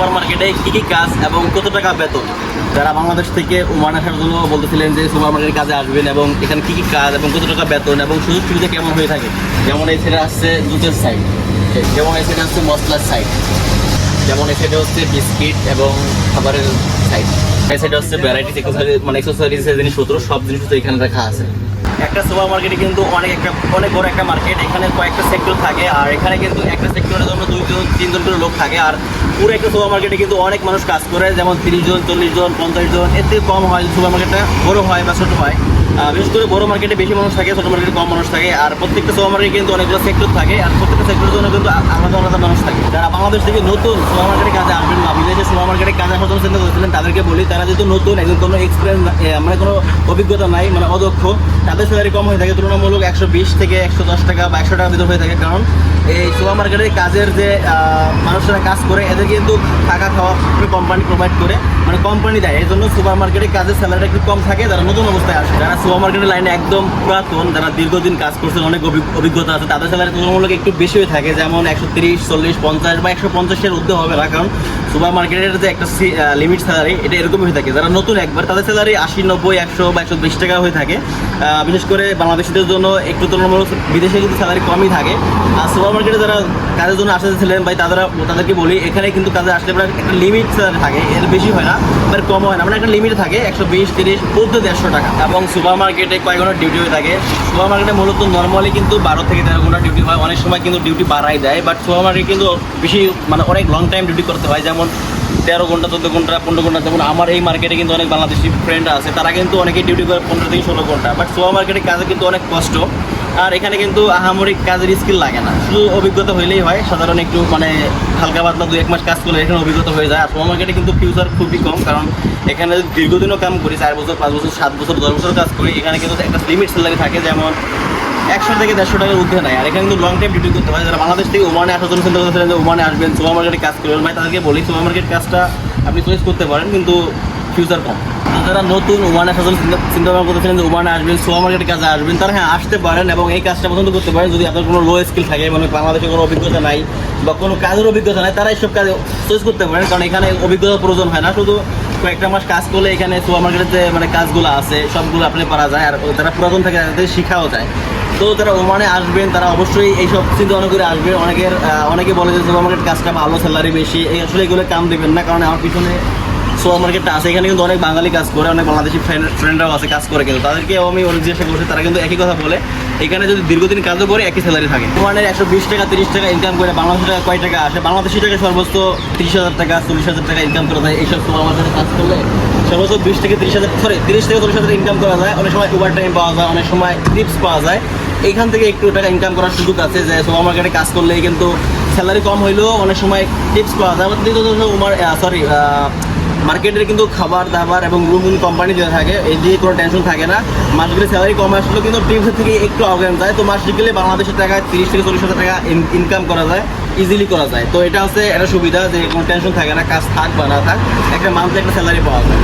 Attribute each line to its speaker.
Speaker 1: Super মার্কেটে কী কী কাজ এবং কত টাকা বেতন। যারা বাংলাদেশ থেকে ওমান আসার জন্য বলতেছিলেন যে সুপার মার্কেটের কাজে আসবেন এবং এখানে কী কী কাজ এবং কত টাকা বেতন এবং সুযোগ সুবিধা কেমন হয়ে থাকে, যেমন এই সাইডে আসছে দুধের সাইড, যেমন এই সাইডে আসছে মশলার সাইড, যেমন এই সাইডে হচ্ছে বিস্কিট এবং খাবারের সাইড, এই সাইডে হচ্ছে ভ্যারাইটিস এক্সেসরিজের জিনিসপত্র, সব জিনিসপত্র এখানে রাখা আছে। একটা সুপার মার্কেটে কিন্তু অনেক বড় একটা মার্কেট, এখানে কয়েকটা সেক্টর থাকে আর এখানে কিন্তু একটা সেক্টরের জন্য 2 জন 3 জন করে লোক থাকে। আর পুরো একটা সুপার মার্কেটে কিন্তু অনেক মানুষ কাজ করে, যেমন 30 জন 40 জন 50 জন, এতে কম হয় সুপার মার্কেটটা বড় হয় বা ছোটো হয়। বিশেষ করে বড় মার্কেটে বেশি মানুষ থাকে, ছোটো মার্কেটে কম মানুষ থাকে। আর প্রত্যেকটা সুপার মার্কেটে কিন্তু অনেকগুলো সেক্টর থাকে আর প্রত্যেকটা সেক্টরের জন্য কিন্তু আলাদা আলাদা মানুষ থাকে। যারা বাংলাদেশ থেকে নতুন সুপার মার্কেটে কাজে আসবেন বা বিদেশে সুপার মার্কেটে কাজে আসার জন্য চিন্তা করেছিলেন, তাদেরকে বলি তারা যেহেতু নতুন, একদম কোনো এক্সপিরিয়েন্স মানে কোনো অভিজ্ঞতা নাই, মানে অদক্ষ, তাদের স্যালারি কম হয়ে থাকে, তুলনামূলক 120 থেকে 110 টাকা বা 100 টাকার ভিতর হয়ে থাকে। কারণ এই সুপার মার্কেটের কাজের যে মানুষরা কাজ করে এদের কিন্তু থাকা খাওয়া কোম্পানি প্রোভাইড করে, মানে কোম্পানি দেয়, এই জন্য সুপার মার্কেটের কাজের স্যালারিটা একটু কম থাকে যারা নতুন অবস্থায় আসে। যারা সুপার মার্কেটের লাইনে একদম পুরাতন, যারা দীর্ঘদিন কাজ করছেন, অনেক অভিজ্ঞতা আছে, তাদের স্যালারি তুলনামূলক একটু বেশি হয়ে থাকে, যেমন 130 40 50 বা 150-এর ঊর্ধ্বে হবে না। কারণ সুপার মার্কেটের যে একটা লিমিট স্যালারি এটা এরকমই হয়ে থাকে। যারা নতুন একবার, তাদের স্যালারি 80 90 100 বা 120 টাকা হয়ে থাকে। বিশেষ করে বাংলাদেশিদের জন্য একটু তুলনামূলক বিদেশে কিন্তু স্যালারি কমই থাকে। আর সুপার মার্কেটে যারা কাজের জন্য আসতেছিলেন ভাই, তাদেরকে বলি এখানে কিন্তু কাজে আসলে একটা লিমিট স্যালারি থাকে, এর বেশি হয় না বা কম হয় না, মানে একটা লিমিট থাকে 120 30 ঊর্ধ্বে 150 টাকা। এবং সুপার মার্কেটে কয়েক ঘন্টা ডিউটি হয়ে থাকে। সুপার মার্কেটে মূলত নর্মালি কিন্তু 12 থেকে 13 ঘন্টা ডিউটি হয়, অনেক সময় কিন্তু ডিউটি বাড়াই দেয়। বাট সুপার মার্কেটে কিন্তু বেশি মানে অনেক লং টাইম ডিউটি করতে হয়, যেমন 13 ঘন্টা 14 ঘন্টা 15 ঘন্টা। যেমন আমার এই মার্কেটে কিন্তু অনেক বাংলাদেশি ফ্রেন্ড আছে, তারা কিন্তু অনেকেই ডিউটি করে 15 থেকে 16 ঘন্টা। বাট সুপার মার্কেটের কাজে কিন্তু অনেক কষ্ট, আর এখানে কিন্তু আহামরি কাজের স্কিল লাগে না, শুধু অভিজ্ঞতা হইলেই হয়। সাধারণ একটু মানে হালকা পাতলা 2-1 মাস কাজ করলে এখানে অভিজ্ঞতা হয়ে যায়। আর সুপার মার্কেটে কিন্তু ফিউচার খুবই কম, কারণ এখানে দীর্ঘদিনও কাম করি, 4 বছর 5 বছর 7 বছর 10 বছর কাজ করি, এখানে কিন্তু একটা লিমিট স্যালারি থাকে, যেমন 100 থেকে 150 টাকার ঊর্ধ্বে নেয়। আর এখানে কিন্তু লং টাইম ডিউটি করতে হয়। যারা বাংলাদেশ থেকে ওমানে আসার জন্য চিন্তা করতেছিলেন যে ওমানে আসবেন, সুপার মার্কেটে কাজ করবেন ভাই, তাদেরকে বলি সুপার মার্কেট কাজটা আপনি চয়েস করতে পারেন, কিন্তু ফিউচার কম। যারা নতুন ওমানে আসার জন্য চিন্তা ভাবনা করতেছিলেন যে ওমানে আসবেন, সুপার মার্কেটে কাজে আসবেন, তারা হ্যাঁ আসতে পারেন এবং এই কাজটা পছন্দ করতে পারেন। যদি আপনার কোনো লো স্কিল থাকে, মানে বাংলাদেশে কোনো অভিজ্ঞতা নাই বা কোনো কাজের অভিজ্ঞতা নাই, তারা এইসব কাজে চয়েস করতে পারেন, কারণ এখানে অভিজ্ঞতার প্রয়োজন হয় না। শুধু কয়েকটা মাস কাজ করলে এখানে সুপার মার্কেটের যে মানে কাজগুলো আছে সবগুলো আপনি পারা যায়। আর যারা পুরাতন থাকে তাদের শেখাও যায়। তো যারা ওমানে আসবেন তারা অবশ্যই এইসব চিন্তা ভাবনা করে আসবে। অনেকে বলে যে সুপার মার্কেট কাজটা ভালো, স্যালারি বেশি, এই আসলে এগুলো কাম দেবেন না, কারণ আমার পিছনে সুপার মার্কেটটা আছে, এখানে কিন্তু অনেক বাঙালি কাজ করে, অনেক বাংলাদেশি ফ্রেন্ডরাও আছে কাজ করে, কিন্তু তাদেরকেও আমি অনেক জিজ্ঞাসা করছি, তারা কিন্তু একই কথা বলে, এখানে যদি দীর্ঘদিন কাজও করে একই স্যালারি থাকে। ওমানের 120 টাকা 30 টাকা ইনকাম করে বাংলাদেশি টাকা কয় টাকা আসে? বাংলাদেশি টাকা সর্বোচ্চ 30,000 টাকা 40,000 টাকা ইনকাম করা যায় এইসব সুপার মার্কেটে কাজ করলে। সর্বোচ্চ 30 থেকে 40,000 ইনকাম করা যায়। অনেক সময় ওভার টাইম পাওয়া যায়, অনেক সময় টিপস পাওয়া যায়। এইখান থেকে একটু টাকা ইনকাম করার সুযোগ আছে, যে সুপার মার্কেটে কাজ করলে কিন্তু স্যালারি কম হইলেও অনেক সময় টিপস পাওয়া যায়। মার্কেটের কিন্তু খাবার দাবার এবং রুম কোম্পানি দেওয়া থাকে, এই দিয়ে কোনো টেনশন থাকে না। মাসগুলি স্যালারি কম আসলেও কিন্তু টিপসের থেকে একটু আগাম যায়। তো মাস গেলে বাংলাদেশের টাকায় 30 থেকে 40,000 টাকা ইনকাম করা যায়, ইজিলি করা যায়। তো এটা হচ্ছে একটা সুবিধা যে কোনো টেনশন থাকে না, কাজ থাক বা না থাক, একটা মান্থলি একটা স্যালারি পাওয়া যায়।